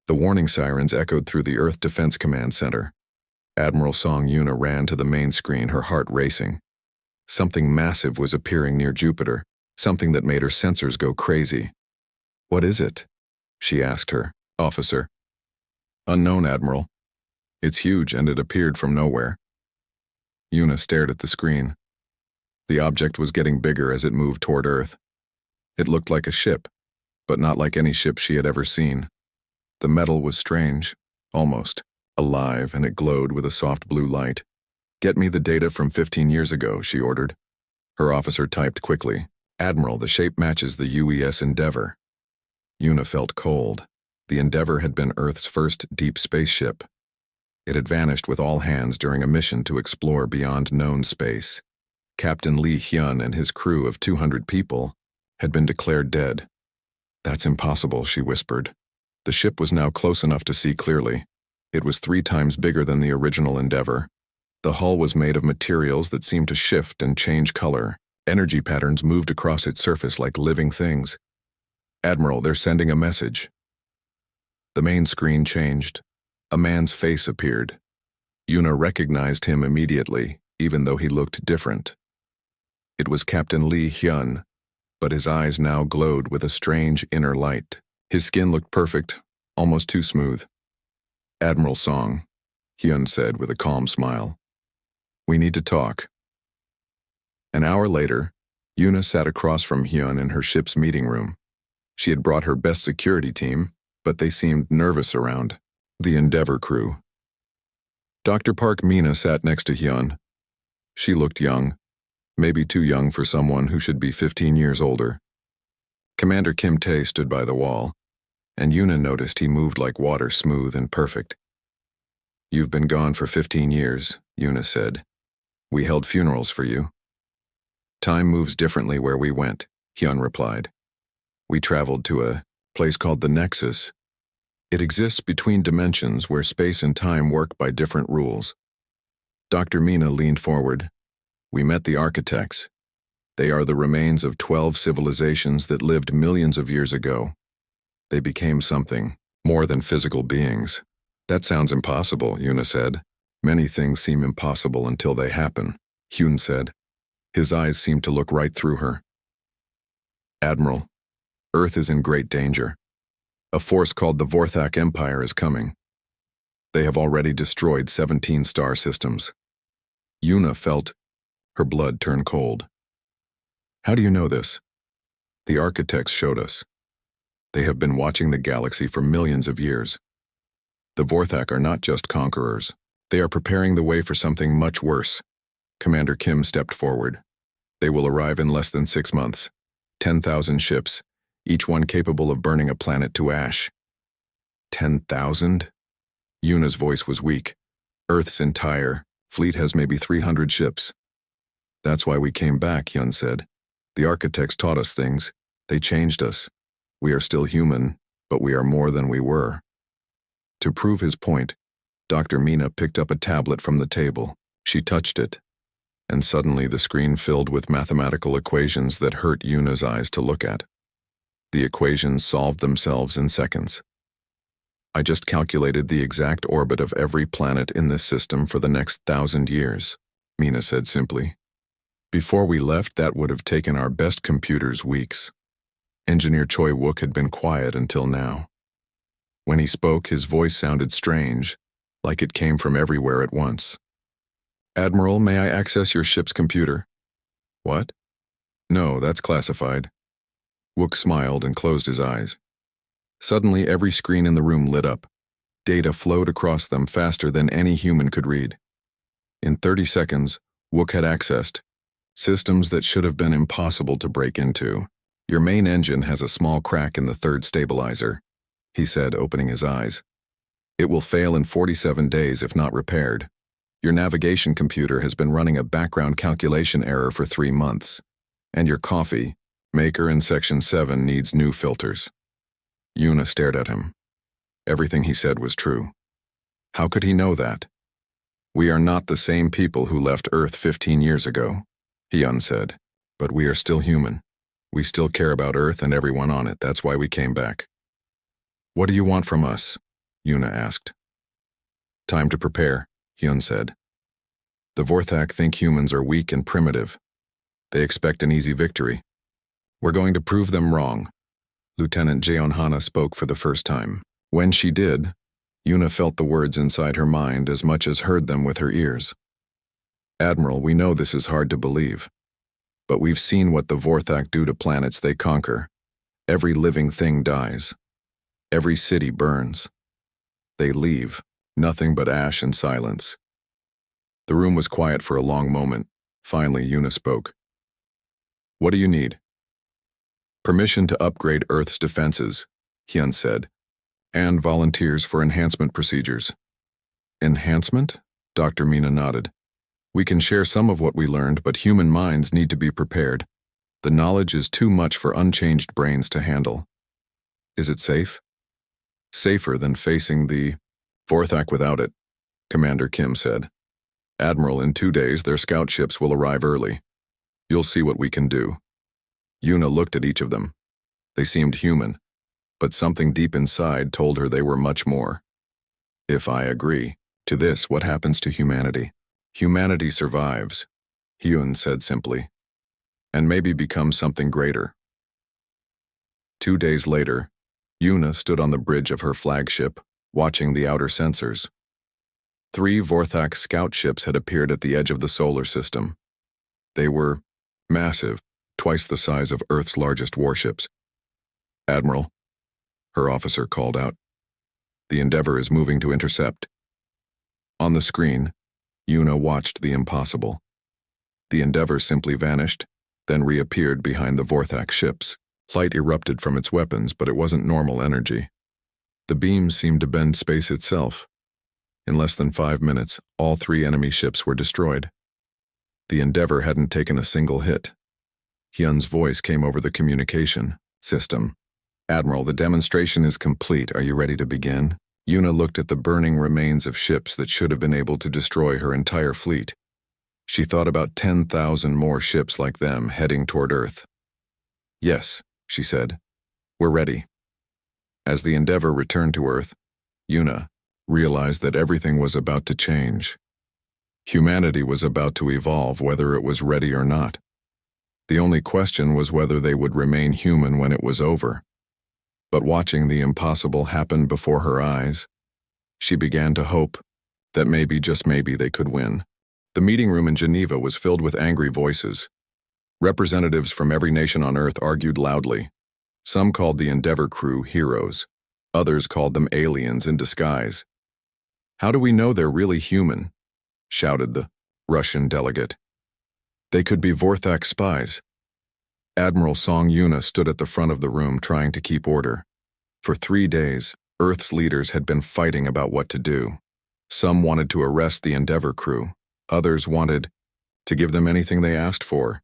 The warning sirens echoed through the Earth Defense Command Center. Admiral Song Yuna ran to the main screen, her heart racing. Something massive was appearing near Jupiter, something that made her sensors go crazy. "What is it?" she asked her officer. "Unknown, Admiral. It's huge and it appeared from nowhere." Yuna stared at the screen. The object was getting bigger as it moved toward Earth. It looked like a ship, but not like any ship she had ever seen. The metal was strange, almost alive, and it glowed with a soft blue light. "Get me the data from 15 years ago," she ordered. Her officer typed quickly. "Admiral, the shape matches the UES Endeavour." Yuna felt cold. The Endeavour had been Earth's first deep spaceship. It had vanished with all hands during a mission to explore beyond known space. Captain Lee Hyun and his crew of 200 people had been declared dead. "That's impossible," she whispered. The ship was now close enough to see clearly. It was 3 times bigger than the original Endeavour. The hull was made of materials that seemed to shift and change color. Energy patterns moved across its surface like living things. "Admiral, they're sending a message." The main screen changed. A man's face appeared. Yuna recognized him immediately, even though he looked different. It was Captain Lee Hyun, but his eyes now glowed with a strange inner light. His skin looked perfect, almost too smooth. "Admiral Song," Hyun said with a calm smile. "We need to talk." An hour later, Yuna sat across from Hyun in her ship's meeting room. She had brought her best security team, but they seemed nervous around the Endeavour crew. Dr. Park Mina sat next to Hyun. She looked young, maybe too young for someone who should be 15 years older. Commander Kim Tae stood by the wall, and Yuna noticed he moved like water, smooth and perfect. "You've been gone for 15 years, Yuna said. "We held funerals for you." "Time moves differently where we went," Hyun replied. "We traveled to a place called the Nexus. It exists between dimensions where space and time work by different rules." Dr. Mina leaned forward. "We met the architects. They are the remains of 12 civilizations that lived millions of years ago. They became something more than physical beings." "That sounds impossible," Yuna said. "Many things seem impossible until they happen," Hyun said. His eyes seemed to look right through her. "Admiral, Earth is in great danger. A force called the Vorthak Empire is coming. They have already destroyed 17 star systems." Yuna felt her blood turn cold. "How do you know this?" "The architects showed us. They have been watching the galaxy for millions of years. The Vorthak are not just conquerors. They are preparing the way for something much worse." Commander Kim stepped forward. "They will arrive in less than 6 months. 10,000 ships, each one capable of burning a planet to ash." 10,000? Yuna's voice was weak. "Earth's entire fleet has maybe 300 ships." "That's why we came back," Hyun said. "The architects taught us things. They changed us. We are still human, but we are more than we were." To prove his point, Dr. Mina picked up a tablet from the table. She touched it, and suddenly the screen filled with mathematical equations that hurt Yuna's eyes to look at. The equations solved themselves in seconds. "I just calculated the exact orbit of every planet in this system for the next 1,000 years, Mina said simply. "Before we left, that would have taken our best computers weeks." Engineer Choi Wook had been quiet until now. When he spoke, his voice sounded strange, like it came from everywhere at once. "Admiral, may I access your ship's computer?" "What?" "No, that's classified." Wook smiled and closed his eyes. Suddenly, every screen in the room lit up. Data flowed across them faster than any human could read. In 30 seconds, Wook had accessed systems that should have been impossible to break into. "Your main engine has a small crack in the third stabilizer," he said, opening his eyes. "It will fail in 47 days if not repaired. Your navigation computer has been running a background calculation error for 3 months. And your coffee maker in Section 7 needs new filters." Yuna stared at him. Everything he said was true. How could he know that? "We are not the same people who left Earth 15 years ago," Hyun said. "But we are still human. We still care about Earth and everyone on it. That's why we came back." "What do you want from us?" Yuna asked. Time to prepare, Hyun said. The Vorthak think humans are weak and primitive. They expect an easy victory. We're going to prove them wrong. Lieutenant Jeonhana spoke for the first time. When she did, Yuna felt the words inside her mind as much as heard them with her ears. Admiral, we know this is hard to believe. But we've seen what the Vorthak do to planets they conquer. Every living thing dies. Every city burns. They leave, nothing but ash and silence. The room was quiet for a long moment. Finally, Yuna spoke. What do you need? Permission to upgrade Earth's defenses, Hyun said, and volunteers for enhancement procedures. Enhancement? Dr. Mina nodded. We can share some of what we learned, but human minds need to be prepared. The knowledge is too much for unchanged brains to handle. Is it safe? Safer than facing the Vorthak without it, Commander Kim said. Admiral, in 2 days their scout ships will arrive early. You'll see what we can do. Yuna looked at each of them. They seemed human, but something deep inside told her they were much more. If I agree to this, what happens to humanity? Humanity survives, Hyun said simply, and maybe becomes something greater. 2 days later, Yuna stood on the bridge of her flagship, watching the outer sensors. 3 Vorthak scout ships had appeared at the edge of the solar system. They were massive, twice the size of Earth's largest warships. Admiral, her officer called out. The Endeavor is moving to intercept. On the screen, Yuna watched the impossible. The Endeavor simply vanished, then reappeared behind the Vorthak ships. Light erupted from its weapons, but it wasn't normal energy. The beams seemed to bend space itself. In less than 5 minutes, all 3 enemy ships were destroyed. The Endeavor hadn't taken a single hit. Hyun's voice came over the communication system. Admiral, the demonstration is complete. Are you ready to begin? Yuna looked at the burning remains of ships that should have been able to destroy her entire fleet. She thought about 10,000 more ships like them heading toward Earth. Yes, she said. We're ready. As the Endeavor returned to Earth, Yuna realized that everything was about to change. Humanity was about to evolve, whether it was ready or not. The only question was whether they would remain human when it was over. But watching the impossible happen before her eyes, she began to hope that maybe, just maybe, they could win. The meeting room in Geneva was filled with angry voices. Representatives from every nation on Earth argued loudly. Some called the Endeavor crew heroes. Others called them aliens in disguise. How do we know they're really human? Shouted the Russian delegate. They could be Vorthak spies. Admiral Song Yuna stood at the front of the room trying to keep order. For 3 days, Earth's leaders had been fighting about what to do. Some wanted to arrest the Endeavor crew. Others wanted to give them anything they asked for.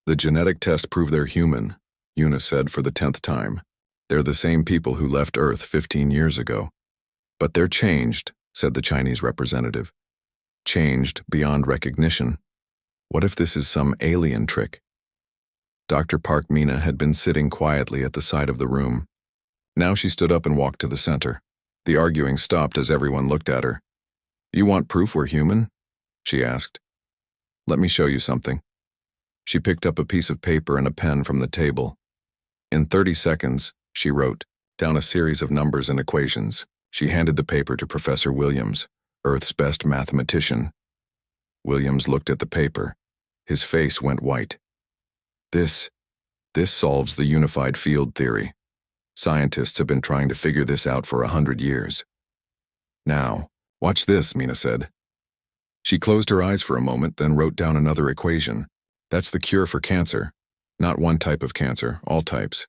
The genetic test proved they're human, Yuna said for the 10th time. They're the same people who left Earth 15 years ago. But they're changed, said the Chinese representative. Changed beyond recognition. What if this is some alien trick? Dr. Park Mina had been sitting quietly at the side of the room. Now she stood up and walked to the center. The arguing stopped as everyone looked at her. You want proof we're human? She asked. Let me show you something. She picked up a piece of paper and a pen from the table. In 30 seconds, she wrote down a series of numbers and equations. She handed the paper to Professor Williams, Earth's best mathematician. Williams looked at the paper. His face went white. This solves the unified field theory. Scientists have been trying to figure this out for 100 years. Now, watch this, Mina said. She closed her eyes for a moment, then wrote down another equation. That's the cure for cancer. Not one type of cancer, all types.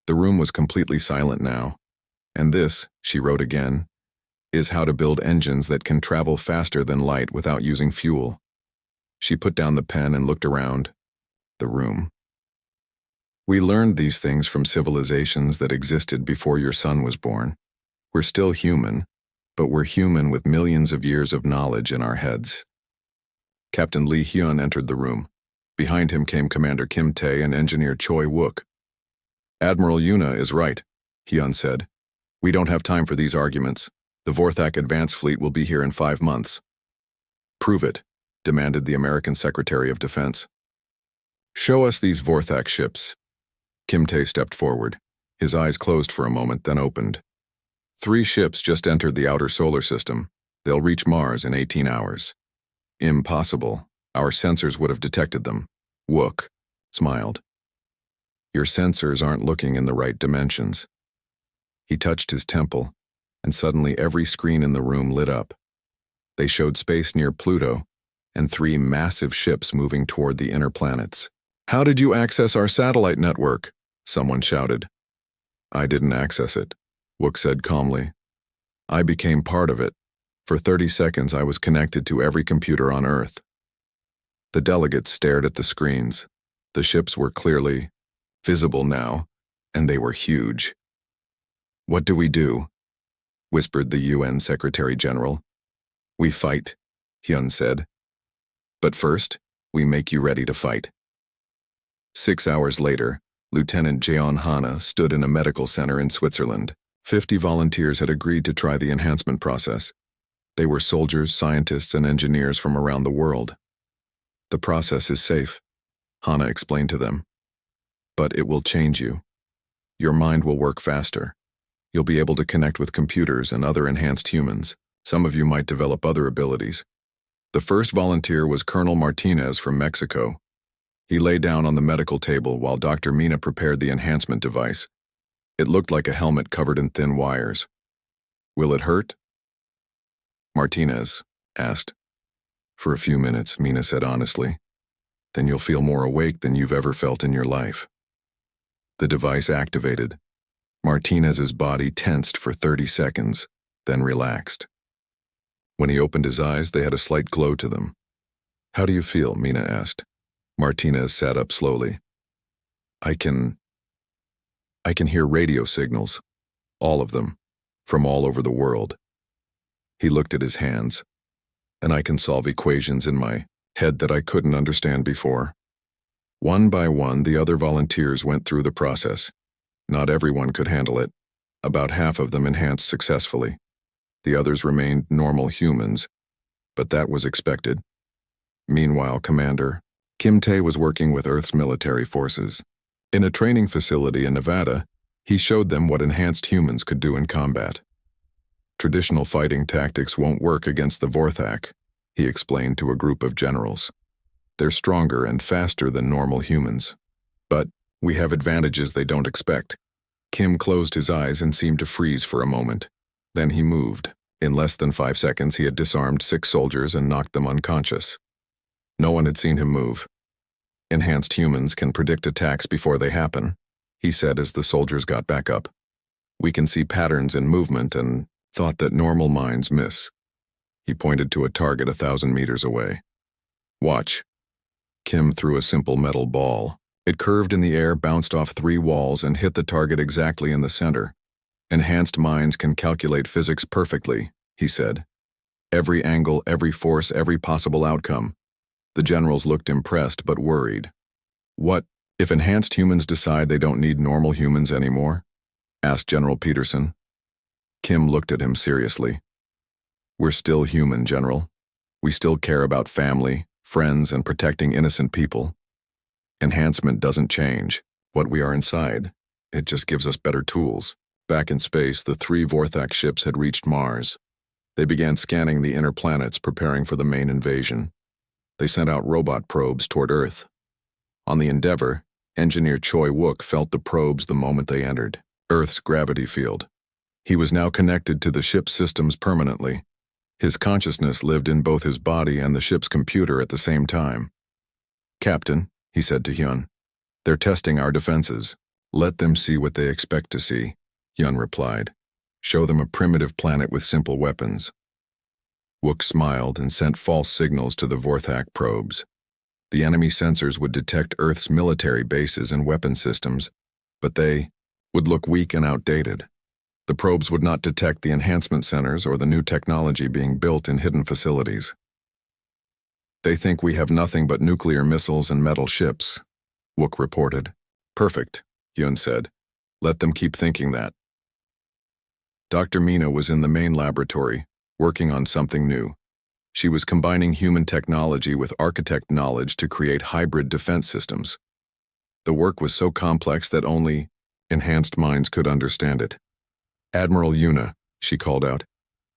The room was completely silent now. And this, she wrote again, is how to build engines that can travel faster than light without using fuel. She put down the pen and looked around the room. We learned these things from civilizations that existed before your son was born. We're still human, but we're human with millions of years of knowledge in our heads. Captain Lee Hyun entered the room. Behind him came Commander Kim Tae and Engineer Choi Wook. Admiral Yuna is right, Hyun said. We don't have time for these arguments. The Vorthak advance fleet will be here in 5 months. Prove it, demanded the American Secretary of Defense. Show us these Vorthak ships. Kim Tae stepped forward. His eyes closed for a moment, then opened. 3 ships just entered the outer solar system. They'll reach Mars in 18 hours. Impossible. Our sensors would have detected them. Wook smiled. Your sensors aren't looking in the right dimensions. He touched his temple, and suddenly every screen in the room lit up. They showed space near Pluto, and 3 massive ships moving toward the inner planets. How did you access our satellite network? Someone shouted. I didn't access it, Wook said calmly. I became part of it. For 30 seconds I was connected to every computer on Earth. The delegates stared at the screens. The ships were clearly visible now, and they were huge. What do we do? Whispered the UN Secretary General. We fight, Hyun said. But first, we make you ready to fight. 6 hours later, Lieutenant Jeon Hana stood in a medical center in Switzerland. 50 volunteers had agreed to try the enhancement process. They were soldiers, scientists, and engineers from around the world. The process is safe, Hana explained to them. But it will change you. Your mind will work faster. You'll be able to connect with computers and other enhanced humans. Some of you might develop other abilities. The first volunteer was Colonel Martinez from Mexico. He lay down on the medical table while Dr. Mina prepared the enhancement device. It looked like a helmet covered in thin wires. Will it hurt? Martinez asked. For a few minutes, Mina said honestly. Then you'll feel more awake than you've ever felt in your life. The device activated. Martinez's body tensed for 30 seconds, then relaxed. When he opened his eyes, they had a slight glow to them. How do you feel? Mina asked. Martinez sat up slowly. I can hear radio signals, all of them, from all over the world. He looked at his hands, and I can solve equations in my head that I couldn't understand before. One by one, the other volunteers went through the process. Not everyone could handle it. About half of them enhanced successfully. The others remained normal humans, but that was expected. Meanwhile, Commander Kim Tae was working with Earth's military forces. In a training facility in Nevada, he showed them what enhanced humans could do in combat. Traditional fighting tactics won't work against the Vorthak, he explained to a group of generals. They're stronger and faster than normal humans. But we have advantages they don't expect. Kim closed his eyes and seemed to freeze for a moment. Then he moved. In less than 5 seconds, he had disarmed 6 soldiers and knocked them unconscious. No one had seen him move. Enhanced humans can predict attacks before they happen, he said as the soldiers got back up. We can see patterns in movement and thought that normal minds miss. He pointed to a target 1,000 meters away. Watch. Kim threw a simple metal ball. It curved in the air, bounced off 3 walls, and hit the target exactly in the center. Enhanced minds can calculate physics perfectly, he said. Every angle, every force, every possible outcome. The generals looked impressed but worried. What if enhanced humans decide they don't need normal humans anymore? Asked General Peterson. Kim looked at him seriously. We're still human, General. We still care about family, friends, and protecting innocent people. Enhancement doesn't change what we are inside. It just gives us better tools. Back in space, the 3 Vorthak ships had reached Mars. They began scanning the inner planets, preparing for the main invasion. They sent out robot probes toward Earth. On the Endeavour, engineer Choi Wook felt the probes the moment they entered Earth's gravity field. He was now connected to the ship's systems permanently. His consciousness lived in both his body and the ship's computer at the same time. Captain, he said to Hyun, they're testing our defenses. Let them see what they expect to see, Hyun replied. Show them a primitive planet with simple weapons. Wook smiled and sent false signals to the Vorthak probes. The enemy sensors would detect Earth's military bases and weapon systems, but they would look weak and outdated. The probes would not detect the enhancement centers or the new technology being built in hidden facilities. They think we have nothing but nuclear missiles and metal ships, Wook reported. Perfect, Hyun said. Let them keep thinking that. Dr. Mina was in the main laboratory, working on something new. She was combining human technology with architect knowledge to create hybrid defense systems. The work was so complex that only enhanced minds could understand it. "Admiral Yuna," she called out.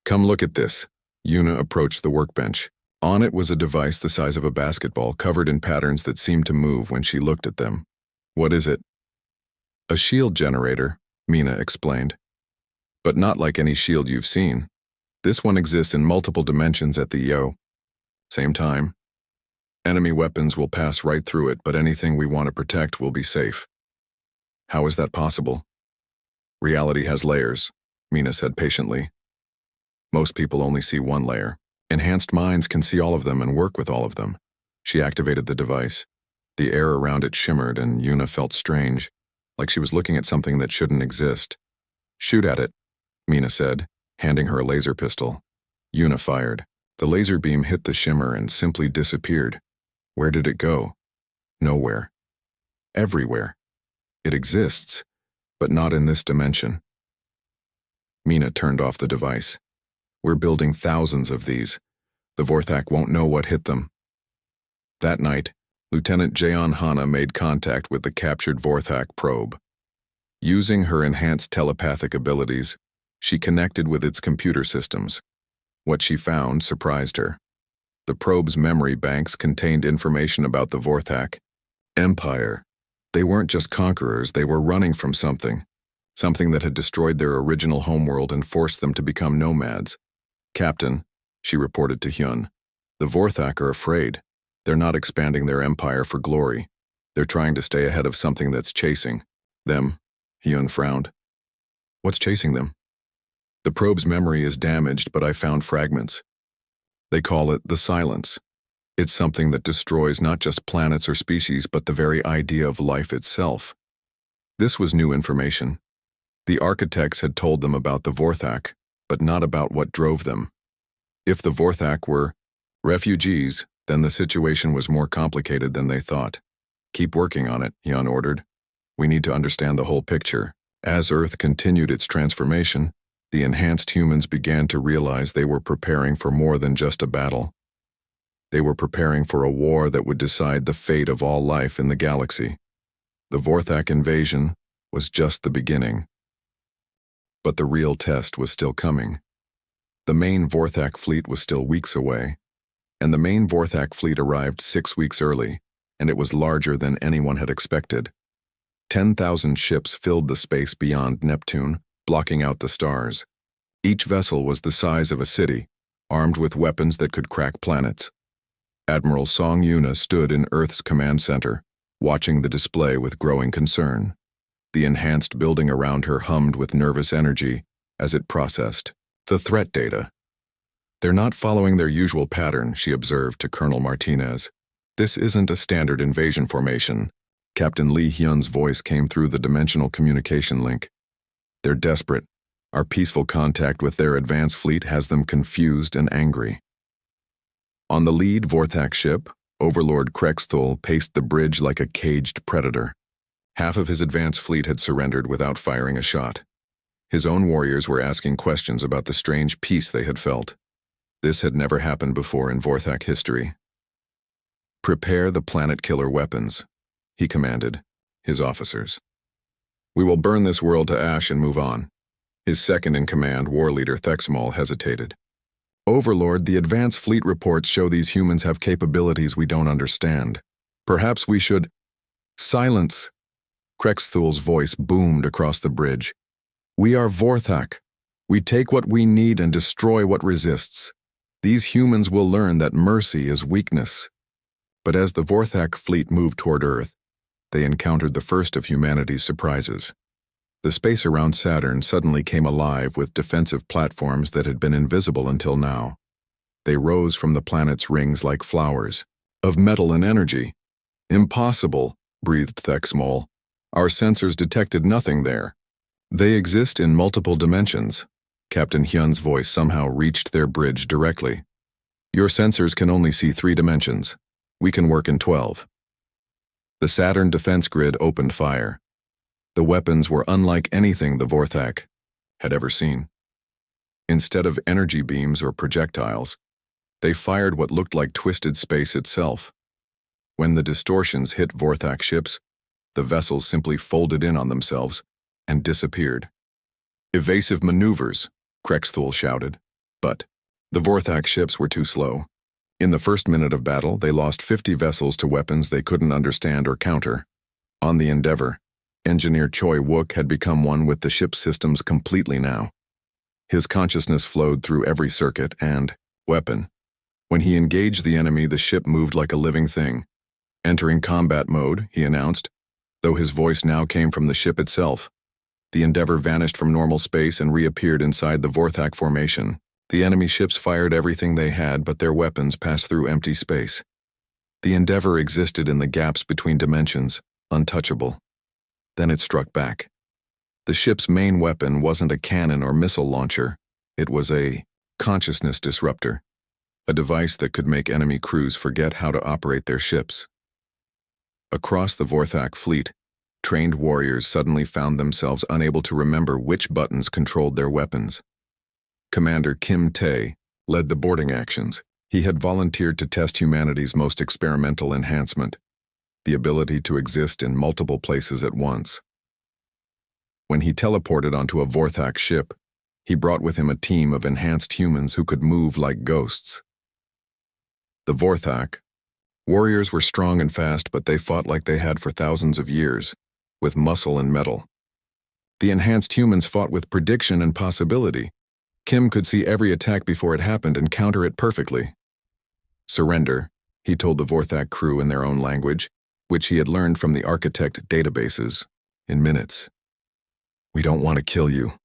"Come look at this." Yuna approached the workbench. On it was a device the size of a basketball covered in patterns that seemed to move when she looked at them. "What is it?" "A shield generator," Mina explained. "But not like any shield you've seen. This one exists in multiple dimensions at the same time. Enemy weapons will pass right through it, but anything we want to protect will be safe." "How is that possible?" "Reality has layers," Mina said patiently. "Most people only see one layer. Enhanced minds can see all of them and work with all of them." She activated the device. The air around it shimmered, and Yuna felt strange, like she was looking at something that shouldn't exist. "Shoot at it," Mina said, handing her a laser pistol. Yuna fired. The laser beam hit the shimmer and simply disappeared. Where did it go? Nowhere. Everywhere. It exists, but not in this dimension. Mina turned off the device. "We're building thousands of these. The Vorthak won't know what hit them." That night, Lieutenant Jaeon Hana made contact with the captured Vorthak probe. Using her enhanced telepathic abilities, she connected with its computer systems. What she found surprised her. The probe's memory banks contained information about the Vorthak Empire. They weren't just conquerors, they were running from something that had destroyed their original homeworld and forced them to become nomads. "Captain," she reported to Hyun, "the Vorthak are afraid. They're not expanding their empire for glory. They're trying to stay ahead of something that's chasing them." Hyun frowned. "What's chasing them?" "The probe's memory is damaged, but I found fragments. They call it the Silence. It's something that destroys not just planets or species, but the very idea of life itself." This was new information. The architects had told them about the Vorthak, but not about what drove them. If the Vorthak were refugees, then the situation was more complicated than they thought. "Keep working on it," Hyun ordered. "We need to understand the whole picture." As Earth continued its transformation, the enhanced humans began to realize they were preparing for more than just a battle. They were preparing for a war that would decide the fate of all life in the galaxy. The Vorthak invasion was just the beginning. But the real test was still coming. The main Vorthak fleet was still weeks away, and the main Vorthak fleet arrived 6 weeks early, and it was larger than anyone had expected. 10,000 ships filled the space beyond Neptune, blocking out the stars. Each vessel was the size of a city, armed with weapons that could crack planets. Admiral Song Yuna stood in Earth's command center, watching the display with growing concern. The enhanced building around her hummed with nervous energy as it processed the threat data. "They're not following their usual pattern," she observed to Colonel Martinez. "This isn't a standard invasion formation." Captain Lee Hyun's voice came through the dimensional communication link. "They're desperate. Our peaceful contact with their advance fleet has them confused and angry." On the lead Vorthak ship, Overlord Krexthul paced the bridge like a caged predator. Half of his advance fleet had surrendered without firing a shot. His own warriors were asking questions about the strange peace they had felt. This had never happened before in Vorthak history. "Prepare the planet-killer weapons," he commanded his officers. "We will burn this world to ash and move on." His second-in-command, war leader Thexmal, hesitated. "Overlord, the advance fleet reports show these humans have capabilities we don't understand. Perhaps we should—" "Silence!" Krexthul's voice boomed across the bridge. "We are Vorthak. We take what we need and destroy what resists. These humans will learn that mercy is weakness." But as the Vorthak fleet moved toward Earth, they encountered the first of humanity's surprises. The space around Saturn suddenly came alive with defensive platforms that had been invisible until now. They rose from the planet's rings like flowers, of metal and energy. "Impossible," breathed Thexmal. "Our sensors detected nothing there." "They exist in multiple dimensions." Captain Hyun's voice somehow reached their bridge directly. "Your sensors can only see 3 dimensions. We can work in 12. The Saturn defense grid opened fire. The weapons were unlike anything the Vorthak had ever seen. Instead of energy beams or projectiles, they fired what looked like twisted space itself. When the distortions hit Vorthak ships, the vessels simply folded in on themselves and disappeared. "Evasive maneuvers," Krexthul shouted. But the Vorthak ships were too slow. In the first minute of battle, they lost 50 vessels to weapons they couldn't understand or counter. On the Endeavour, Engineer Choi Wook had become one with the ship's systems completely now. His consciousness flowed through every circuit and weapon. When he engaged the enemy, the ship moved like a living thing. "Entering combat mode," he announced, though his voice now came from the ship itself. The Endeavour vanished from normal space and reappeared inside the Vorthak formation. The enemy ships fired everything they had, but their weapons passed through empty space. The Endeavour existed in the gaps between dimensions, untouchable. Then it struck back. The ship's main weapon wasn't a cannon or missile launcher. It was a consciousness disruptor, a device that could make enemy crews forget how to operate their ships. Across the Vorthak fleet, trained warriors suddenly found themselves unable to remember which buttons controlled their weapons. Commander Kim Tae led the boarding actions. He had volunteered to test humanity's most experimental enhancement, the ability to exist in multiple places at once. When he teleported onto a Vorthak ship, he brought with him a team of enhanced humans who could move like ghosts. The Vorthak warriors were strong and fast, but they fought like they had for thousands of years, with muscle and metal. The enhanced humans fought with prediction and possibility. Kim could see every attack before it happened and counter it perfectly. "Surrender," he told the Vorthak crew in their own language, which he had learned from the architect databases, in minutes. "We don't want to kill you."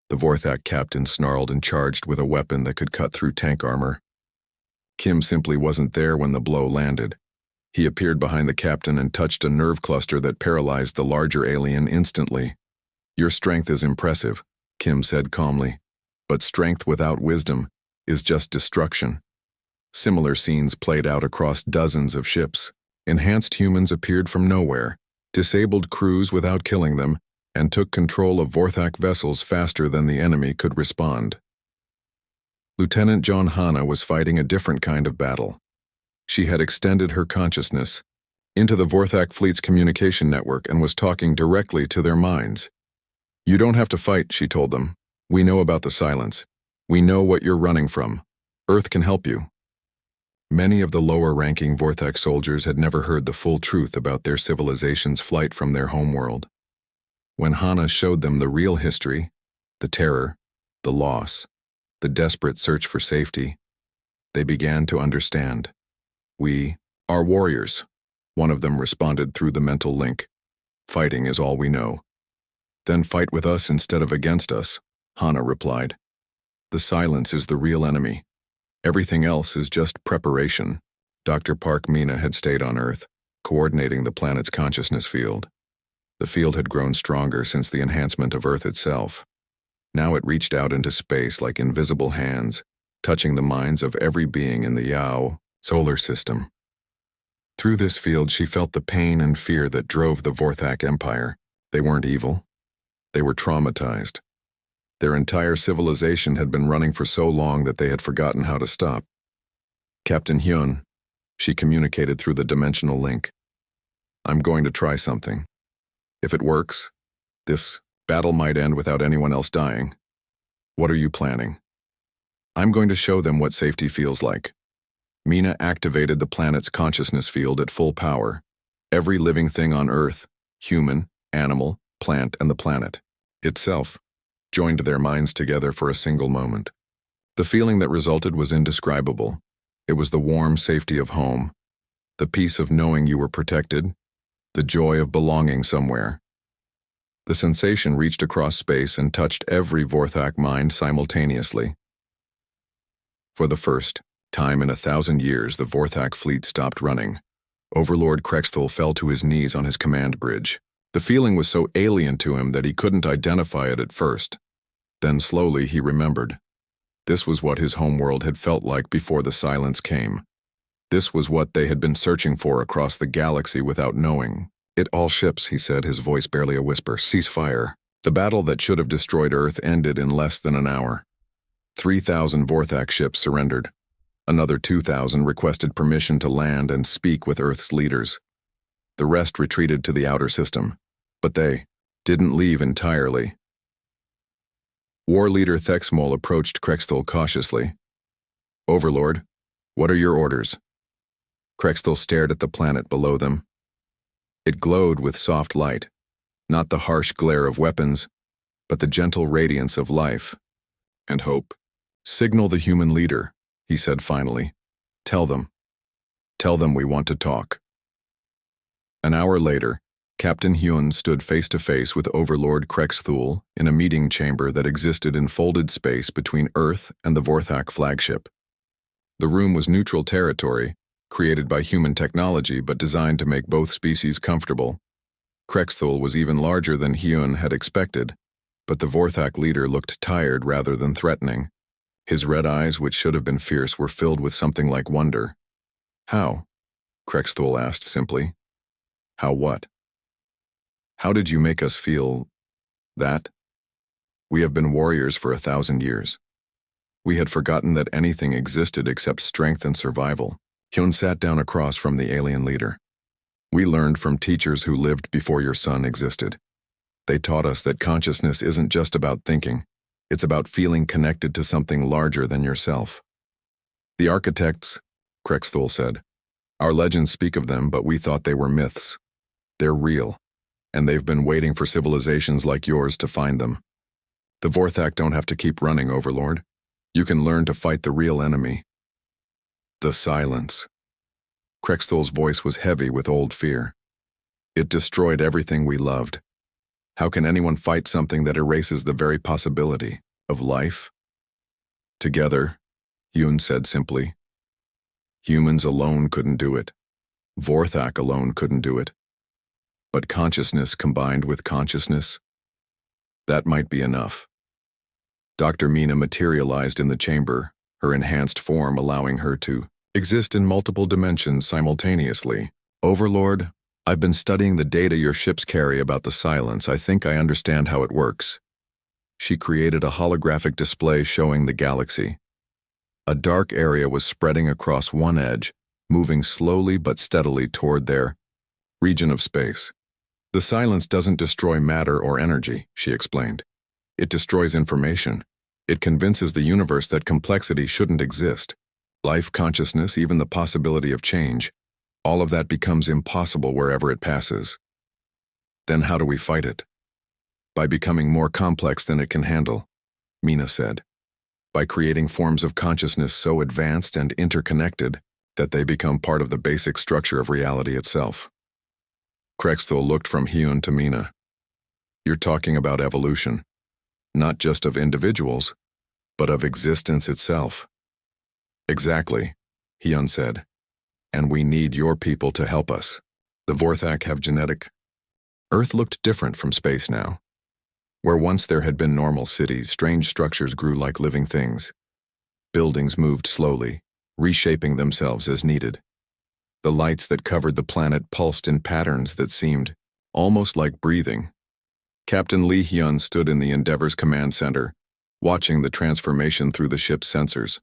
The Vorthak captain snarled and charged with a weapon that could cut through tank armor. Kim simply wasn't there when the blow landed. He appeared behind the captain and touched a nerve cluster that paralyzed the larger alien instantly. "Your strength is impressive," Kim said calmly. "But strength without wisdom is just destruction." Similar scenes played out across dozens of ships. Enhanced humans appeared from nowhere, disabled crews without killing them, and took control of Vorthak vessels faster than the enemy could respond. Lieutenant John Hanna was fighting a different kind of battle. She had extended her consciousness into the Vorthak fleet's communication network and was talking directly to their minds. "You don't have to fight," she told them. "We know about the silence. We know what you're running from. Earth can help you." Many of the lower-ranking Vorthak soldiers had never heard the full truth about their civilization's flight from their homeworld. When Hanna showed them the real history, the terror, the loss, the desperate search for safety, they began to understand. "We are warriors," one of them responded through the mental link. "Fighting is all we know." "Then fight with us instead of against us," Hanna replied. "The silence is the real enemy. Everything else is just preparation." Dr. Park Meena had stayed on Earth, coordinating the planet's consciousness field. The field had grown stronger since the enhancement of Earth itself. Now it reached out into space like invisible hands, touching the minds of every being in the Yao solar system. Through this field, she felt the pain and fear that drove the Vorthak Empire. They weren't evil. They were traumatized. Their entire civilization had been running for so long that they had forgotten how to stop. "Captain Hyun," she communicated through the dimensional link. "I'm going to try something. If it works, this battle might end without anyone else dying. What are you planning?" "I'm going to show them what safety feels like." Meena activated the planet's consciousness field at full power. Every living thing on Earth, human, animal, plant, and the planet itself, joined their minds together for a single moment. The feeling that resulted was indescribable. It was the warm safety of home, the peace of knowing you were protected, the joy of belonging somewhere. The sensation reached across space and touched every Vorthak mind simultaneously. For the first time in 1,000 years, the Vorthak fleet stopped running. Overlord Krexthul fell to his knees on his command bridge. The feeling was so alien to him that he couldn't identify it at first. Then slowly he remembered. This was what his homeworld had felt like before the silence came. This was what they had been searching for across the galaxy without knowing. "It all ships," he said, his voice barely a whisper. "Cease fire." The battle that should have destroyed Earth ended in less than an hour. 3,000 Vorthak ships surrendered. Another 2,000 requested permission to land and speak with Earth's leaders. The rest retreated to the outer system, but they didn't leave entirely. War leader Thexmol approached Krexthal cautiously. "Overlord, what are your orders?" Krexthal stared at the planet below them. It glowed with soft light, not the harsh glare of weapons, but the gentle radiance of life and hope. "Signal the human leader," he said finally. Tell them we want to talk." An hour later, Captain Hyun stood face to face with Overlord Krexthul in a meeting chamber that existed in folded space between Earth and the Vorthak flagship. The room was neutral territory, created by human technology but designed to make both species comfortable. Krexthul was even larger than Hyun had expected, but the Vorthak leader looked tired rather than threatening. His red eyes, which should have been fierce, were filled with something like wonder. "How?" Krexthul asked simply. "How what?" "How did you make us feel that? We have been warriors for 1,000 years. We had forgotten that anything existed except strength and survival." Hyun sat down across from the alien leader. "We learned from teachers who lived before your son existed. They taught us that consciousness isn't just about thinking. It's about feeling connected to something larger than yourself." "The architects," Krexthul said. "Our legends speak of them, but we thought they were myths. They're real, and they've been waiting for civilizations like yours to find them. The Vorthak don't have to keep running, Overlord. You can learn to fight the real enemy." The silence. Krexthul's voice was heavy with old fear. "It destroyed everything we loved. How can anyone fight something that erases the very possibility of life?" "Together," Hyun said simply. "Humans alone couldn't do it. Vorthak alone couldn't do it. But consciousness combined with consciousness, that might be enough." Dr. Mina materialized in the chamber, her enhanced form allowing her to exist in multiple dimensions simultaneously. "Overlord, I've been studying the data your ships carry about the silence. I think I understand how it works." She created a holographic display showing the galaxy. A dark area was spreading across one edge, moving slowly but steadily toward their region of space. "The silence doesn't destroy matter or energy," she explained. "It destroys information. It convinces the universe that complexity shouldn't exist. Life, consciousness, even the possibility of change. All of that becomes impossible wherever it passes." "Then how do we fight it?" "By becoming more complex than it can handle," Mina said. "By creating forms of consciousness so advanced and interconnected that they become part of the basic structure of reality itself." Krexthul looked from Hyun to Mina. "You're talking about evolution, not just of individuals, but of existence itself." "Exactly," Hyun said. "And we need your people to help us. The Vorthak have genetic." Earth looked different from space now. Where once there had been normal cities, strange structures grew like living things. Buildings moved slowly, reshaping themselves as needed. The lights that covered the planet pulsed in patterns that seemed almost like breathing. Captain Lee Hyun stood in the Endeavor's command center, watching the transformation through the ship's sensors.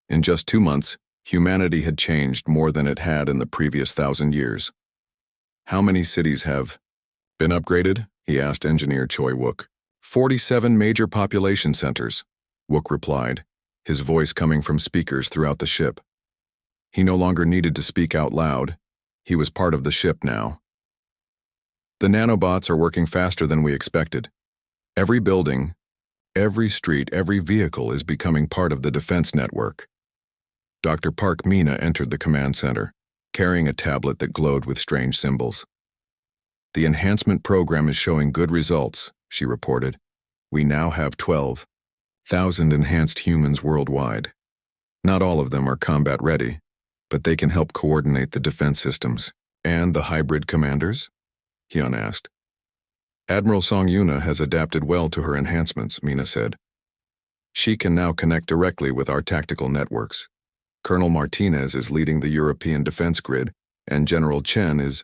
In just 2 months, humanity had changed more than it had in the previous 1,000 years. "How many cities have been upgraded?" he asked Engineer Choi Wook. 47 major population centers," Wook replied, his voice coming from speakers throughout the ship. He no longer needed to speak out loud. He was part of the ship now. "The nanobots are working faster than we expected. Every building, every street, every vehicle is becoming part of the defense network." Dr. Park Mina entered the command center, carrying a tablet that glowed with strange symbols. "The enhancement program is showing good results," she reported. "We now have 12,000 enhanced humans worldwide. Not all of them are combat ready, but they can help coordinate the defense systems." "And the hybrid commanders?" Hyun asked. "Admiral Song Yuna has adapted well to her enhancements," Mina said. "She can now connect directly with our tactical networks. Colonel Martinez is leading the European defense grid, and General Chen is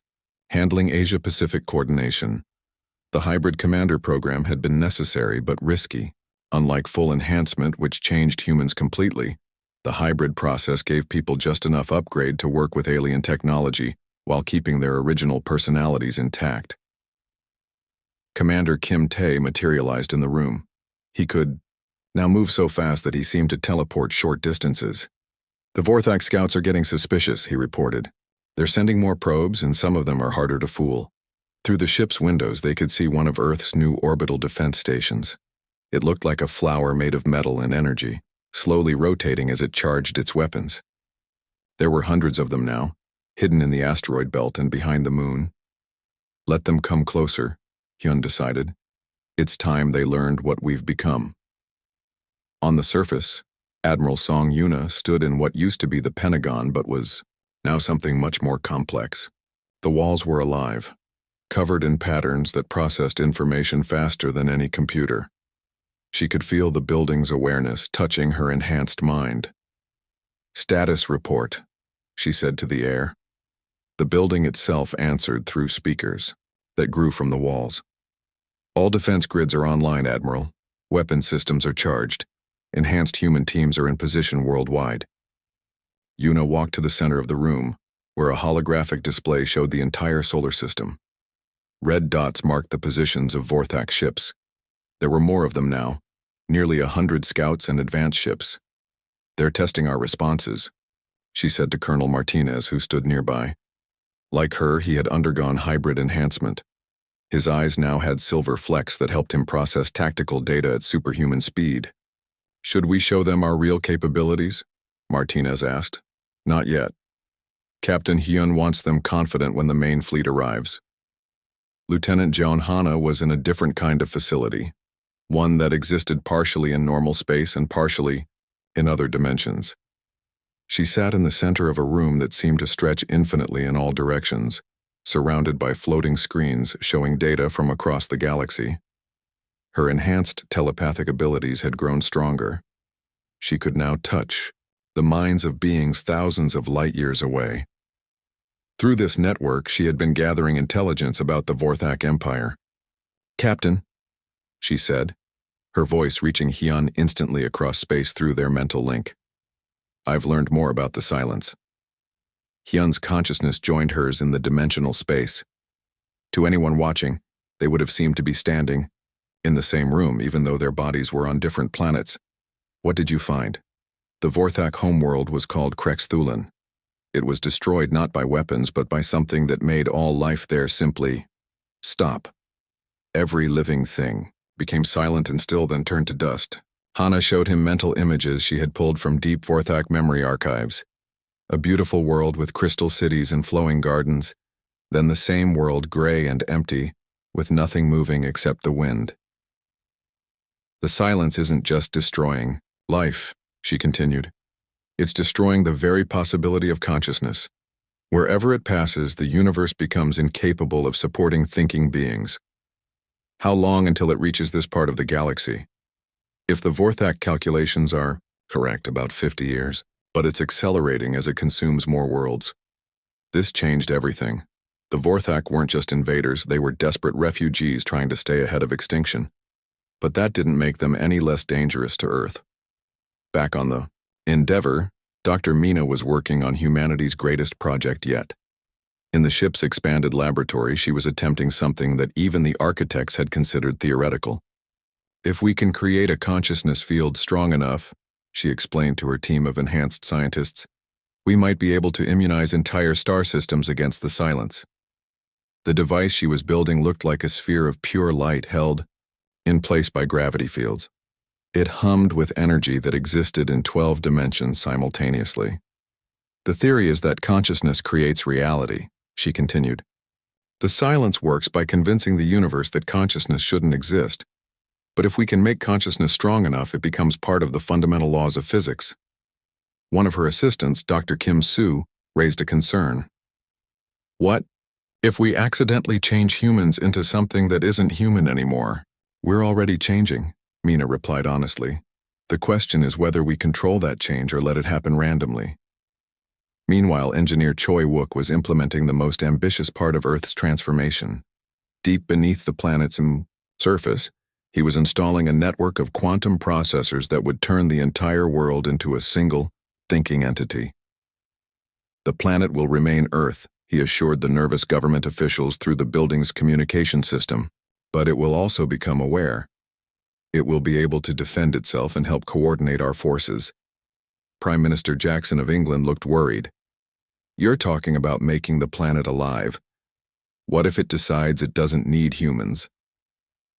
handling Asia-Pacific coordination." The hybrid commander program had been necessary but risky. Unlike full enhancement, which changed humans completely, the hybrid process gave people just enough upgrade to work with alien technology while keeping their original personalities intact. Commander Kim Tae materialized in the room. He could now move so fast that he seemed to teleport short distances. "The Vorthak scouts are getting suspicious," he reported. "They're sending more probes, and some of them are harder to fool." Through the ship's windows, they could see one of Earth's new orbital defense stations. It looked like a flower made of metal and energy, slowly rotating as it charged its weapons. There were hundreds of them now, hidden in the asteroid belt and behind the moon. "Let them come closer," Hyun decided. "It's time they learned what we've become." On the surface, Admiral Song Yuna stood in what used to be the Pentagon but was now something much more complex. The walls were alive, covered in patterns that processed information faster than any computer. She could feel the building's awareness touching her enhanced mind. "Status report," she said to the air. The building itself answered through speakers that grew from the walls. "All defense grids are online, Admiral. Weapon systems are charged. Enhanced human teams are in position worldwide." Yuna walked to the center of the room, where a holographic display showed the entire solar system. Red dots marked the positions of Vorthak ships. There were more of them now, nearly 100 scouts and advanced ships. "They're testing our responses," she said to Colonel Martinez, who stood nearby. Like her, he had undergone hybrid enhancement. His eyes now had silver flecks that helped him process tactical data at superhuman speed. "Should we show them our real capabilities?" Martinez asked. "Not yet. Captain Hyun wants them confident when the main fleet arrives." Lieutenant Jeon Hana was in a different kind of facility, one that existed partially in normal space and partially in other dimensions. She sat in the center of a room that seemed to stretch infinitely in all directions, surrounded by floating screens showing data from across the galaxy. Her enhanced telepathic abilities had grown stronger. She could now touch the minds of beings thousands of light years away. Through this network, she had been gathering intelligence about the Vorthak Empire. "Captain," she said, her voice reaching Hyun instantly across space through their mental link. "I've learned more about the silence." Hyun's consciousness joined hers in the dimensional space. To anyone watching, they would have seemed to be standing in the same room, even though their bodies were on different planets. "What did you find?" The Vorthak homeworld was called Krexthulan. It was destroyed not by weapons, but by something that made all life there simply stop. Every living thing became silent and still, then turned to dust. Hana showed him mental images she had pulled from deep Vorthak memory archives. A beautiful world with crystal cities and flowing gardens, then the same world gray and empty, with nothing moving except the wind. "The silence isn't just destroying life," she continued. "It's destroying the very possibility of consciousness. Wherever it passes, the universe becomes incapable of supporting thinking beings. How long until it reaches this part of the galaxy? If the Vorthak calculations are correct, about 50 years, but it's accelerating as it consumes more worlds." This changed everything. The Vorthak weren't just invaders, they were desperate refugees trying to stay ahead of extinction. But that didn't make them any less dangerous to Earth. Back on the Endeavor, Dr. Mina was working on humanity's greatest project yet. In the ship's expanded laboratory, she was attempting something that even the architects had considered theoretical. "If we can create a consciousness field strong enough," she explained to her team of enhanced scientists, "we might be able to immunize entire star systems against the silence." The device she was building looked like a sphere of pure light held in place by gravity fields. It hummed with energy that existed in 12 dimensions simultaneously. "The theory is that consciousness creates reality," she continued. "The silence works by convincing the universe that consciousness shouldn't exist. But if we can make consciousness strong enough, it becomes part of the fundamental laws of physics." One of her assistants, Dr. Kim Soo, raised a concern. "What if we accidentally change humans into something that isn't human anymore?" "We're already changing," Mina replied honestly. "The question is whether we control that change or let it happen randomly." Meanwhile, engineer Choi Wook was implementing the most ambitious part of Earth's transformation. Deep beneath the planet's surface, He was installing a network of quantum processors that would turn the entire world into a single, thinking entity. The planet will remain Earth, he assured the nervous government officials through the building's communication system, but it will also become aware. It will be able to defend itself and help coordinate our forces. Prime Minister Jackson of England looked worried. You're talking about making the planet alive. What if it decides it doesn't need humans?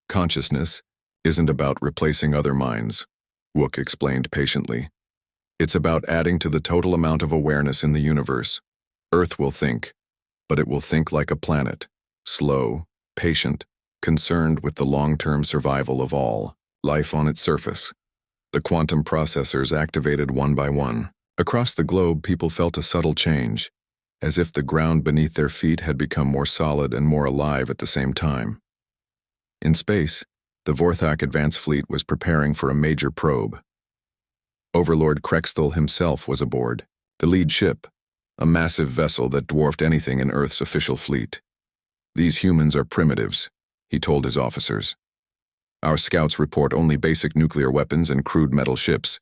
Consciousness isn't about replacing other minds, Wook explained patiently. It's about adding to the total amount of awareness in the universe. Earth will think, but it will think like a planet, slow, patient, concerned with the long-term survival of all life on its surface. The quantum processors activated one by one. Across the globe, people felt a subtle change, as if the ground beneath their feet had become more solid and more alive at the same time. In space, the Vorthak Advance Fleet was preparing for a major probe. Overlord Krexthal himself was aboard, the lead ship, a massive vessel that dwarfed anything in Earth's official fleet. These humans are primitives, he told his officers. Our scouts report only basic nuclear weapons and crude metal ships.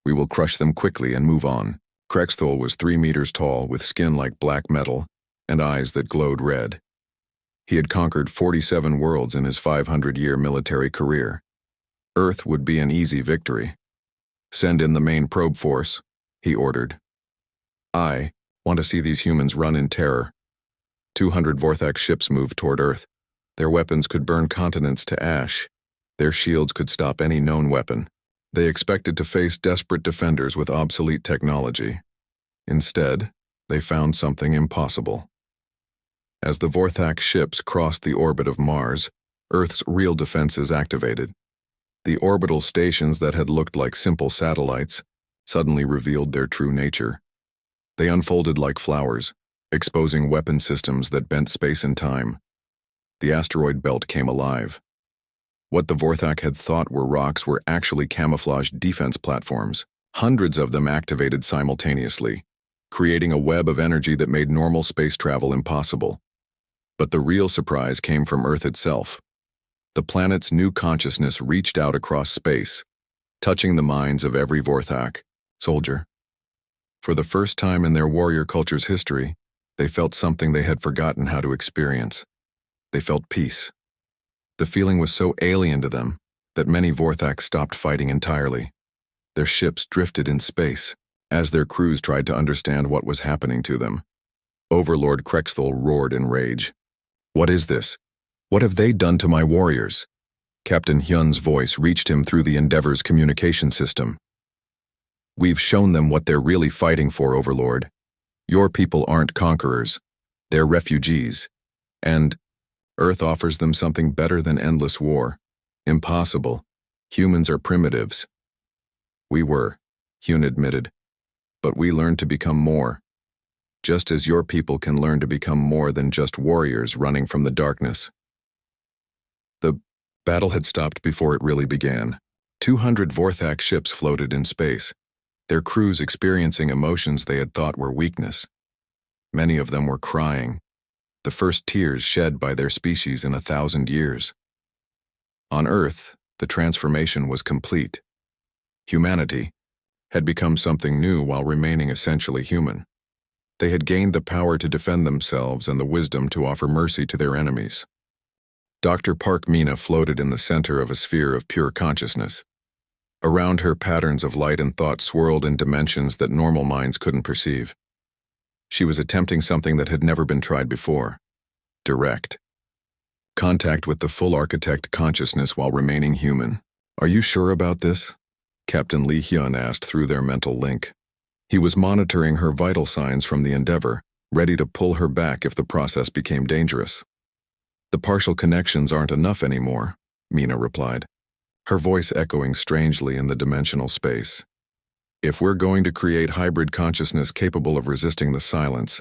We will crush them quickly and move on. Krexthal was 3 meters tall, with skin like black metal and eyes that glowed red. He had conquered 47 worlds in his 500-year military career. Earth would be an easy victory. Send in the main probe force, he ordered. I want to see these humans run in terror. 200 Vorthak ships moved toward Earth. Their weapons could burn continents to ash. Their shields could stop any known weapon. They expected to face desperate defenders with obsolete technology. Instead, they found something impossible. As the Vorthak ships crossed the orbit of Mars, Earth's real defenses activated. The orbital stations that had looked like simple satellites suddenly revealed their true nature. They unfolded like flowers, exposing weapon systems that bent space and time. The asteroid belt came alive. What the Vorthak had thought were rocks were actually camouflaged defense platforms. Hundreds of them activated simultaneously, creating a web of energy that made normal space travel impossible. But the real surprise came from Earth itself. The planet's new consciousness reached out across space, touching the minds of every Vorthak soldier. For the first time in their warrior culture's history, they felt something they had forgotten how to experience. They felt peace. The feeling was so alien to them that many Vorthak stopped fighting entirely. Their ships drifted in space as their crews tried to understand what was happening to them. Overlord Krexthal roared in rage. What is this? What have they done to my warriors? Captain Hyun's voice reached him through the Endeavor's communication system. We've shown them what they're really fighting for, Overlord. Your people aren't conquerors. They're refugees. And Earth offers them something better than endless war. Impossible. Humans are primitives. We were, Hyun admitted. But we learned to become more. Just as your people can learn to become more than just warriors running from the darkness. The battle had stopped before it really began. 200 Vorthak ships floated in space, their crews experiencing emotions they had thought were weakness. Many of them were crying, the first tears shed by their species in 1,000 years. On Earth, the transformation was complete. Humanity had become something new while remaining essentially human. They had gained the power to defend themselves and the wisdom to offer mercy to their enemies. Dr. Park Mina floated in the center of a sphere of pure consciousness. Around her, patterns of light and thought swirled in dimensions that normal minds couldn't perceive. She was attempting something that had never been tried before. Direct. Contact with the full architect consciousness while remaining human. Are you sure about this? Captain Lee Hyun asked through their mental link. He was monitoring her vital signs from the Endeavor, ready to pull her back if the process became dangerous. The partial connections aren't enough anymore, Mina replied, her voice echoing strangely in the dimensional space. If we're going to create hybrid consciousness capable of resisting the silence,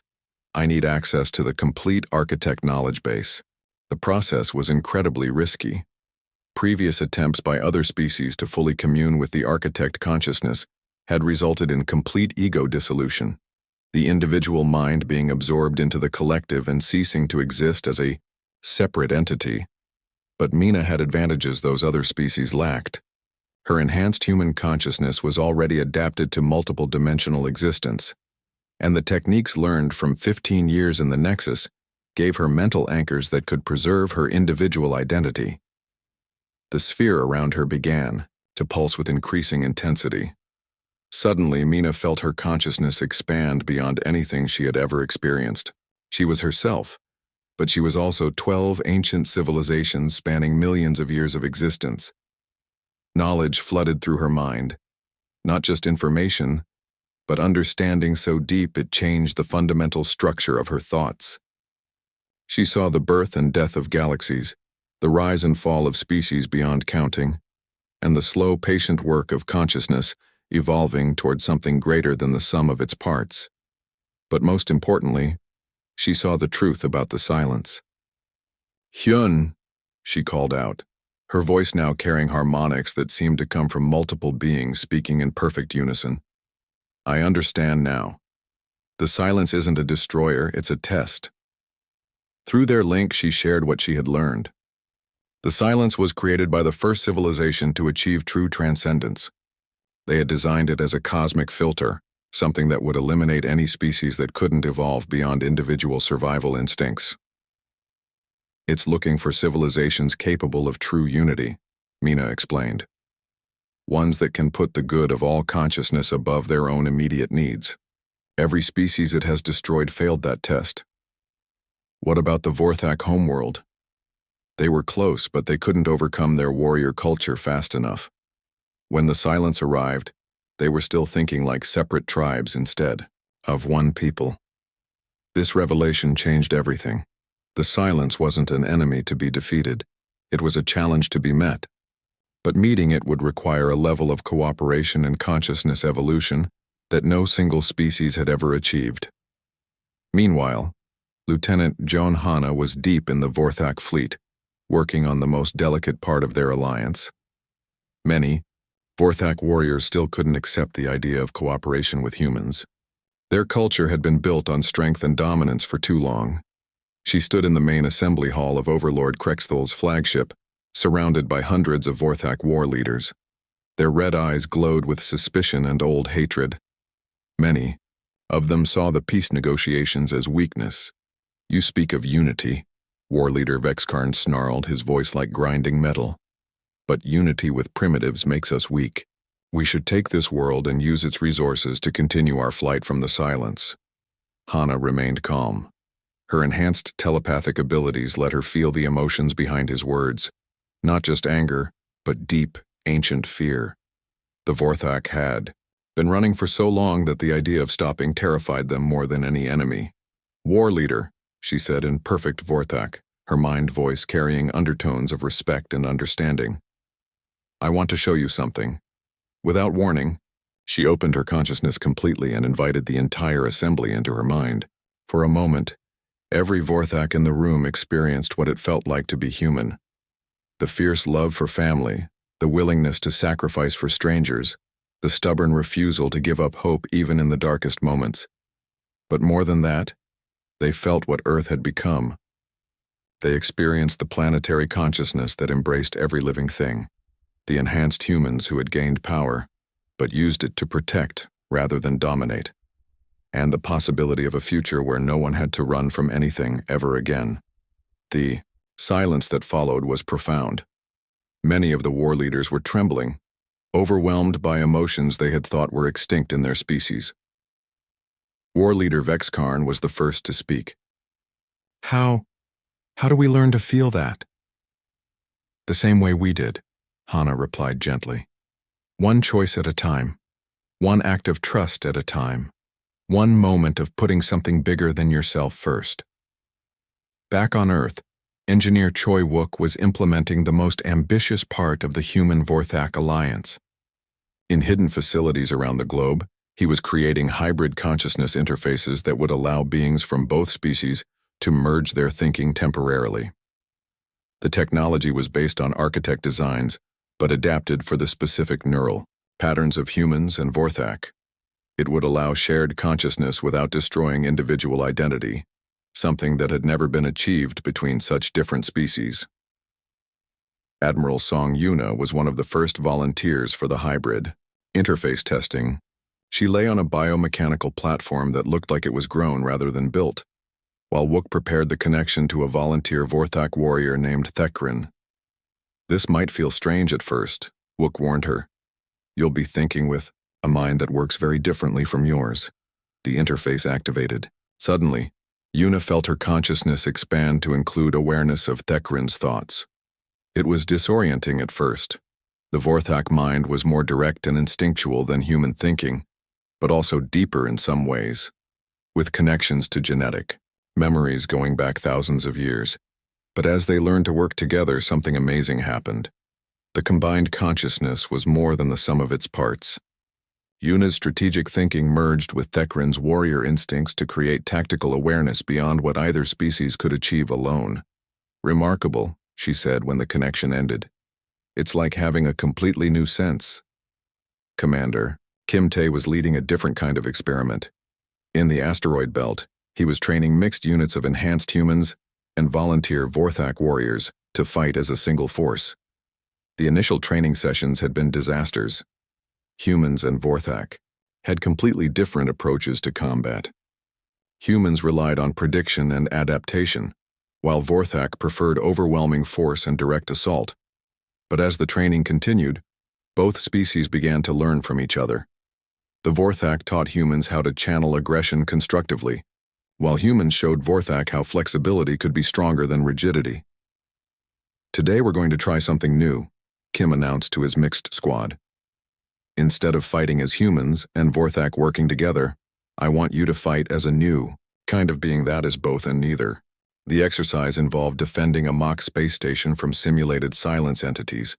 I need access to the complete architect knowledge base. The process was incredibly risky. Previous attempts by other species to fully commune with the architect consciousness had resulted in complete ego dissolution, the individual mind being absorbed into the collective and ceasing to exist as a separate entity. But Mina had advantages those other species lacked. Her enhanced human consciousness was already adapted to multiple-dimensional existence, and the techniques learned from 15 years in the Nexus gave her mental anchors that could preserve her individual identity. The sphere around her began to pulse with increasing intensity. Suddenly, Mina felt her consciousness expand beyond anything she had ever experienced. She was herself, but she was also 12 ancient civilizations spanning millions of years of existence. Knowledge flooded through her mind, not just information, but understanding so deep it changed the fundamental structure of her thoughts. She saw the birth and death of galaxies, the rise and fall of species beyond counting, and the slow, patient work of consciousness evolving toward something greater than the sum of its parts. But most importantly, she saw the truth about the silence. "Hyun," she called out, her voice now carrying harmonics that seemed to come from multiple beings speaking in perfect unison. "I understand now. The silence isn't a destroyer, it's a test." Through their link, she shared what she had learned. The silence was created by the first civilization to achieve true transcendence. They had designed it as a cosmic filter, something that would eliminate any species that couldn't evolve beyond individual survival instincts. "It's looking for civilizations capable of true unity," Mina explained. "Ones that can put the good of all consciousness above their own immediate needs. Every species it has destroyed failed that test." "What about the Vorthak homeworld?" "They were close, but they couldn't overcome their warrior culture fast enough. When the silence arrived, they were still thinking like separate tribes instead of one people." This revelation changed everything. The silence wasn't an enemy to be defeated. It was a challenge to be met. But meeting it would require a level of cooperation and consciousness evolution that no single species had ever achieved. Meanwhile, Lieutenant Joan Hanna was deep in the Vorthak fleet, working on the most delicate part of their alliance. Many Vorthak warriors still couldn't accept the idea of cooperation with humans. Their culture had been built on strength and dominance for too long. She stood in the main assembly hall of Overlord Krexthol's flagship, surrounded by hundreds of Vorthak war leaders. Their red eyes glowed with suspicion and old hatred. Many of them saw the peace negotiations as weakness. "You speak of unity," war leader Vexkarn snarled, his voice like grinding metal. "But unity with primitives makes us weak. We should take this world and use its resources to continue our flight from the silence." Hanna remained calm. Her enhanced telepathic abilities let her feel the emotions behind his words, not just anger, but deep, ancient fear. The Vorthak had been running for so long that the idea of stopping terrified them more than any enemy. "War leader," she said in perfect Vorthak, her mind voice carrying undertones of respect and understanding. "I want to show you something." Without warning, she opened her consciousness completely and invited the entire assembly into her mind. For a moment, every Vorthak in the room experienced what it felt like to be human. The fierce love for family, the willingness to sacrifice for strangers, the stubborn refusal to give up hope even in the darkest moments. But more than that, they felt what Earth had become. They experienced the planetary consciousness that embraced every living thing, the enhanced humans who had gained power, but used it to protect rather than dominate, and the possibility of a future where no one had to run from anything ever again. The silence that followed was profound. Many of the war leaders were trembling, overwhelmed by emotions they had thought were extinct in their species. War leader Vexkarn was the first to speak. How do we learn to feel that?" "The same way we did," Hanna replied gently. "One choice at a time. One act of trust at a time. One moment of putting something bigger than yourself first." Back on Earth, Engineer Choi Wook was implementing the most ambitious part of the Human-Vorthak Alliance. In hidden facilities around the globe, he was creating hybrid consciousness interfaces that would allow beings from both species to merge their thinking temporarily. The technology was based on architect designs, but adapted for the specific neural patterns of humans and Vorthak. It would allow shared consciousness without destroying individual identity, something that had never been achieved between such different species. Admiral Song Yuna was one of the first volunteers for the hybrid interface testing. She lay on a biomechanical platform that looked like it was grown rather than built, while Wook prepared the connection to a volunteer Vorthak warrior named Thekrin. This might feel strange at first, Wook warned her. You'll be thinking with a mind that works very differently from yours. The interface activated. Suddenly, Yuna felt her consciousness expand to include awareness of Thekrin's thoughts. It was disorienting at first. The Vorthak mind was more direct and instinctual than human thinking, but also deeper in some ways, with connections to genetic memories going back thousands of years. But as they learned to work together, something amazing happened. The combined consciousness was more than the sum of its parts. Yuna's strategic thinking merged with Thekrin's warrior instincts to create tactical awareness beyond what either species could achieve alone. Remarkable, she said when the connection ended. It's like having a completely new sense. Commander, Kim Tae was leading a different kind of experiment. In the asteroid belt, he was training mixed units of enhanced humans and volunteer Vorthak warriors to fight as a single force. The initial training sessions had been disasters. Humans and Vorthak had completely different approaches to combat. Humans relied on prediction and adaptation, while Vorthak preferred overwhelming force and direct assault. But as the training continued, both species began to learn from each other. The Vorthak taught humans how to channel aggression constructively, while humans showed Vorthak how flexibility could be stronger than rigidity. Today we're going to try something new, Kim announced to his mixed squad. Instead of fighting as humans and Vorthak working together, I want you to fight as a new kind of being that is both and neither. The exercise involved defending a mock space station from simulated silence entities,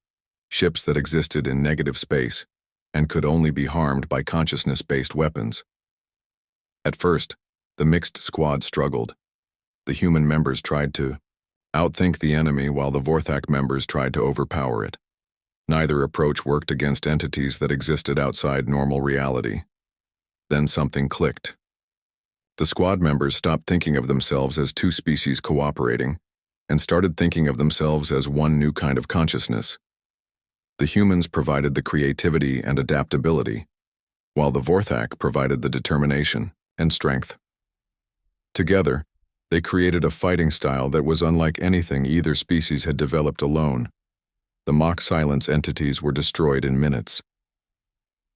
ships that existed in negative space and could only be harmed by consciousness-based weapons. At first, the mixed squad struggled. The human members tried to outthink the enemy while the Vorthak members tried to overpower it. Neither approach worked against entities that existed outside normal reality. Then something clicked. The squad members stopped thinking of themselves as two species cooperating and started thinking of themselves as one new kind of consciousness. The humans provided the creativity and adaptability, while the Vorthak provided the determination and strength. Together, they created a fighting style that was unlike anything either species had developed alone. The mock silence entities were destroyed in minutes.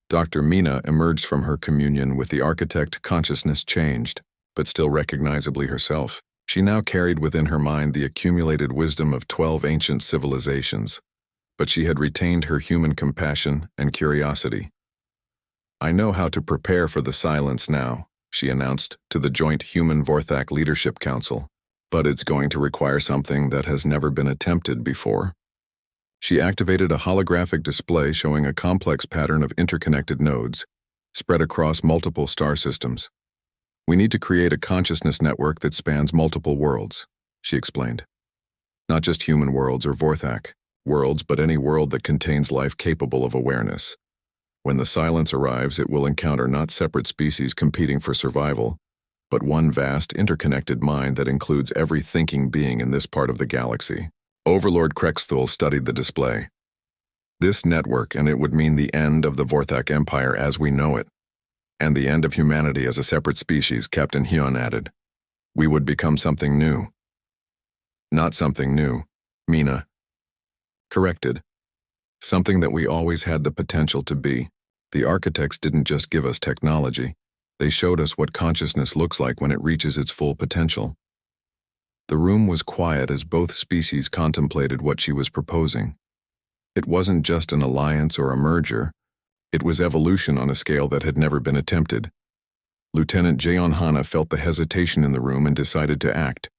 Dr. Mina emerged from her communion with the architect. Consciousness changed, but still recognizably herself. She now carried within her mind the accumulated wisdom of 12 ancient civilizations, but she had retained her human compassion and curiosity. I know how to prepare for the silence now, she announced to the Joint Human Vorthak Leadership Council, but it's going to require something that has never been attempted before. She activated a holographic display showing a complex pattern of interconnected nodes, spread across multiple star systems. We need to create a consciousness network that spans multiple worlds, she explained. Not just human worlds or Vorthak worlds, but any world that contains life capable of awareness. When the silence arrives, it will encounter not separate species competing for survival, but one vast interconnected mind that includes every thinking being in this part of the galaxy. Overlord Krexthul studied the display. This network, and it would mean the end of the Vorthak Empire as we know it, and the end of humanity as a separate species, Captain Hyun added. We would become something new. Not something new, Mina corrected. Something that we always had the potential to be. The architects didn't just give us technology, they showed us what consciousness looks like when it reaches its full potential. The room was quiet as both species contemplated what she was proposing. It wasn't just an alliance or a merger, it was evolution on a scale that had never been attempted. Lieutenant Jaeon Hana felt the hesitation in the room and decided to act.